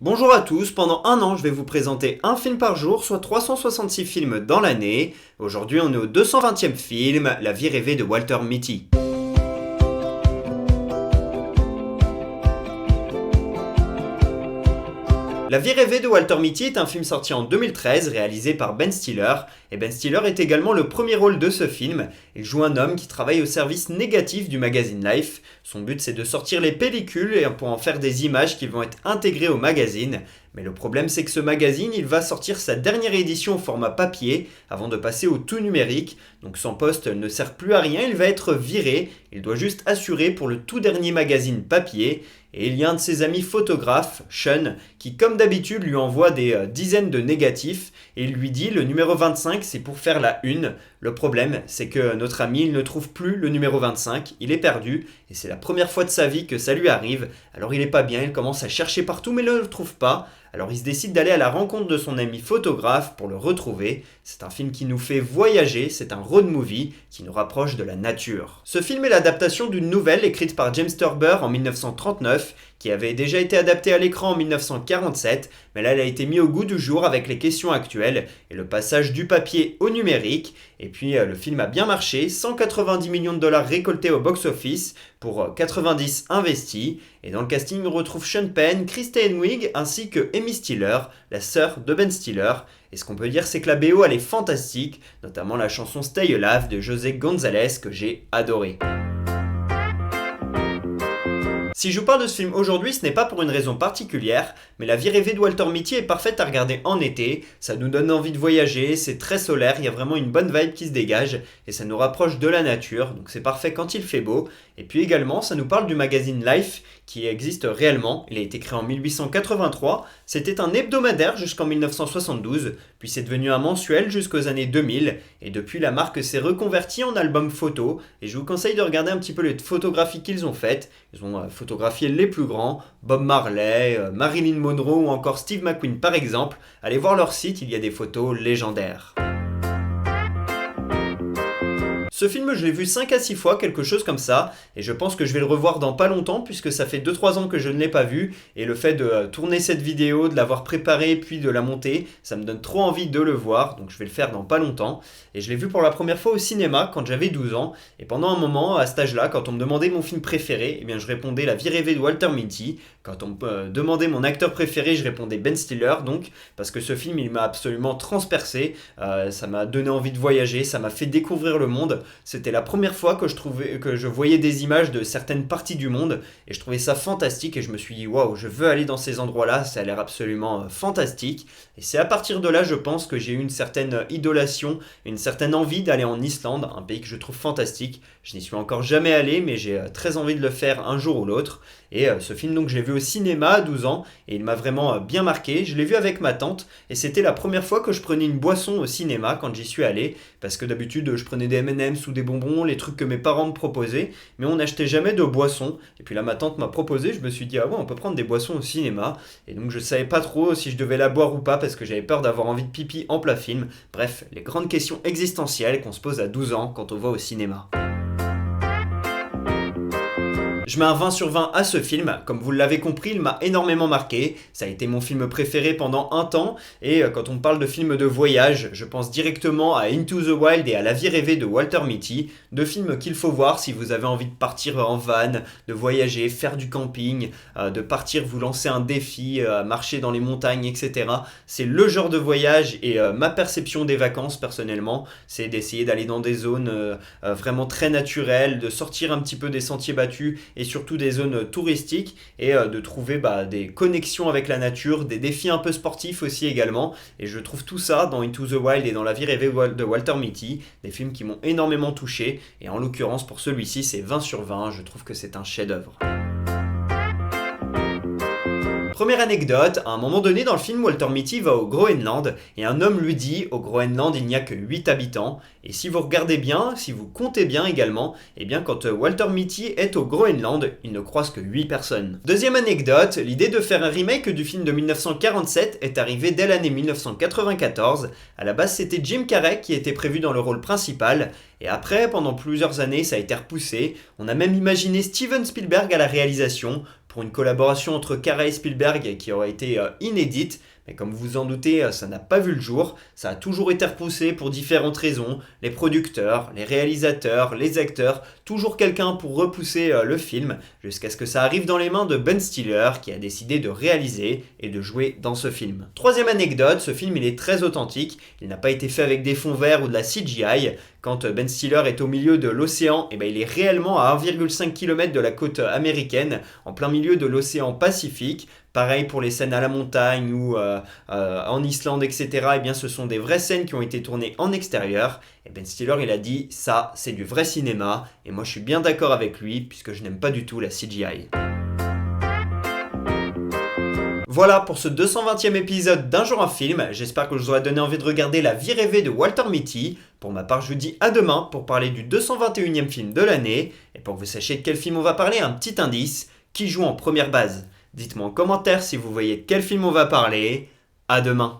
Bonjour à tous, pendant un an je vais vous présenter un film par jour, soit 366 films dans l'année. Aujourd'hui on est au 220e film, La vie rêvée de Walter Mitty. La vie rêvée de Walter Mitty est un film sorti en 2013, réalisé par Ben Stiller. Et Ben Stiller est également le premier rôle de ce film. Il joue un homme qui travaille au service négatif du magazine Life. Son but c'est de sortir les pellicules et pour en faire des images qui vont être intégrées au magazine. Mais le problème c'est que ce magazine il va sortir sa dernière édition au format papier avant de passer au tout numérique. Donc son poste ne sert plus à rien, il va être viré. Il doit juste assurer pour le tout dernier magazine papier. Et il y a un de ses amis photographes, Sean, qui comme d'habitude lui envoie des dizaines de négatifs et il lui dit le numéro 25 c'est pour faire la une. Le problème c'est que notre ami il ne trouve plus le numéro 25, il est perdu et c'est la première fois de sa vie que ça lui arrive. Alors il est pas bien, il commence à chercher partout mais ne le trouve pas. Alors il se décide d'aller à la rencontre de son ami photographe pour le retrouver. C'est un film qui nous fait voyager, c'est un road movie qui nous rapproche de la nature. Ce film est l'adaptation d'une nouvelle écrite par James Thurber en 1939 qui avait déjà été adaptée à l'écran en 1947, mais là elle a été mise au goût du jour avec les questions actuelles et le passage du papier au numérique. Et puis le film a bien marché, 190 millions de dollars récoltés au box-office pour 90 investis. Et dans le casting on retrouve Sean Penn, Kristen Wiig ainsi que Amy Stiller, la sœur de Ben Stiller. Et ce qu'on peut dire c'est que la BO elle est fantastique, notamment la chanson Stay Alive de José González que j'ai adoré. Si je vous parle de ce film aujourd'hui, ce n'est pas pour une raison particulière, mais La vie rêvée de Walter Mitty est parfaite à regarder en été, ça nous donne envie de voyager, c'est très solaire, il y a vraiment une bonne vibe qui se dégage, et ça nous rapproche de la nature, donc c'est parfait quand il fait beau. Et puis également, ça nous parle du magazine Life, qui existe réellement, il a été créé en 1883, c'était un hebdomadaire jusqu'en 1972, puis c'est devenu un mensuel jusqu'aux années 2000, et depuis la marque s'est reconvertie en album photo, et je vous conseille de regarder un petit peu les photographies qu'ils ont faites. Ils ont photographié les plus grands, Bob Marley, Marilyn Monroe ou encore Steve McQueen par exemple. Allez voir leur site, il y a des photos légendaires. Ce film, je l'ai vu 5 à 6 fois, quelque chose comme ça, et je pense que je vais le revoir dans pas longtemps puisque ça fait 2-3 ans que je ne l'ai pas vu, et le fait de tourner cette vidéo, de l'avoir préparée puis de la monter, ça me donne trop envie de le voir, donc je vais le faire dans pas longtemps. Et je l'ai vu pour la première fois au cinéma quand j'avais 12 ans, et pendant un moment, à cet âge-là, quand on me demandait mon film préféré, eh bien je répondais La vie rêvée de Walter Mitty. Quand on me demandait mon acteur préféré, je répondais Ben Stiller, donc, parce que ce film, il m'a absolument transpercé, ça m'a donné envie de voyager, ça m'a fait découvrir le monde. C'était la première fois que je voyais des images de certaines parties du monde et je trouvais ça fantastique et je me suis dit waouh, je veux aller dans ces endroits-là, ça a l'air absolument fantastique. Et c'est à partir de là, je pense que j'ai eu une certaine idolation, une certaine envie d'aller en Islande, un pays que je trouve fantastique. Je n'y suis encore jamais allé, mais j'ai très envie de le faire un jour ou l'autre. Et ce film, donc, je l'ai vu au cinéma à 12 ans et il m'a vraiment bien marqué. Je l'ai vu avec ma tante et c'était la première fois que je prenais une boisson au cinéma quand j'y suis allé, parce que d'habitude je prenais des M&M's ou des bonbons, les trucs que mes parents me proposaient, mais on n'achetait jamais de boissons. Et puis là, ma tante m'a proposé, je me suis dit ah ouais, on peut prendre des boissons au cinéma. Et donc je savais pas trop si je devais la boire ou pas parce que j'avais peur d'avoir envie de pipi en plein film. Bref, les grandes questions existentielles qu'on se pose à 12 ans quand on va au cinéma. Je mets un 20 sur 20 à ce film, comme vous l'avez compris, il m'a énormément marqué, ça a été mon film préféré pendant un temps, et quand on parle de films de voyage, je pense directement à Into the Wild et à La vie rêvée de Walter Mitty, deux films qu'il faut voir si vous avez envie de partir en van, de voyager, faire du camping, de partir vous lancer un défi, marcher dans les montagnes, etc. C'est le genre de voyage et ma perception des vacances personnellement, c'est d'essayer d'aller dans des zones vraiment très naturelles, de sortir un petit peu des sentiers battus, et surtout des zones touristiques et de trouver des connexions avec la nature, des défis un peu sportifs aussi également. Et je trouve tout ça dans Into the Wild et dans La vie rêvée de Walter Mitty, des films qui m'ont énormément touché. Et en l'occurrence pour celui-ci c'est 20 sur 20, je trouve que c'est un chef-d'œuvre. Première anecdote, à un moment donné dans le film, Walter Mitty va au Groenland et un homme lui dit « Au Groenland, il n'y a que 8 habitants ». Et si vous regardez bien, si vous comptez bien également, eh bien quand Walter Mitty est au Groenland, il ne croise que 8 personnes. Deuxième anecdote, l'idée de faire un remake du film de 1947 est arrivée dès l'année 1994. À la base, c'était Jim Carrey qui était prévu dans le rôle principal. Et après, pendant plusieurs années, ça a été repoussé. On a même imaginé Steven Spielberg à la réalisation. pour une collaboration entre Kara et Spielberg qui aurait été inédite. Mais comme vous vous en doutez, ça n'a pas vu le jour, ça a toujours été repoussé pour différentes raisons, les producteurs, les réalisateurs, les acteurs, toujours quelqu'un pour repousser le film, jusqu'à ce que ça arrive dans les mains de Ben Stiller qui a décidé de réaliser et de jouer dans ce film. Troisième anecdote, ce film il est très authentique, il n'a pas été fait avec des fonds verts ou de la CGI. Quand Ben Stiller est au milieu de l'océan, il est réellement à 1,5 km de la côte américaine, en plein milieu de l'océan Pacifique. Pareil pour les scènes à la montagne ou en Islande, etc. Ce sont des vraies scènes qui ont été tournées en extérieur. Et Ben Stiller, il a dit, ça, c'est du vrai cinéma. Et moi, je suis bien d'accord avec lui, puisque je n'aime pas du tout la CGI. Voilà pour ce 220e épisode d'Un jour un film. J'espère que je vous aurai donné envie de regarder La vie rêvée de Walter Mitty. Pour ma part, je vous dis à demain pour parler du 221e film de l'année. Et pour que vous sachiez de quel film on va parler, un petit indice, qui joue en première base. Dites-moi en commentaire si vous voyez de quel film on va parler. À demain.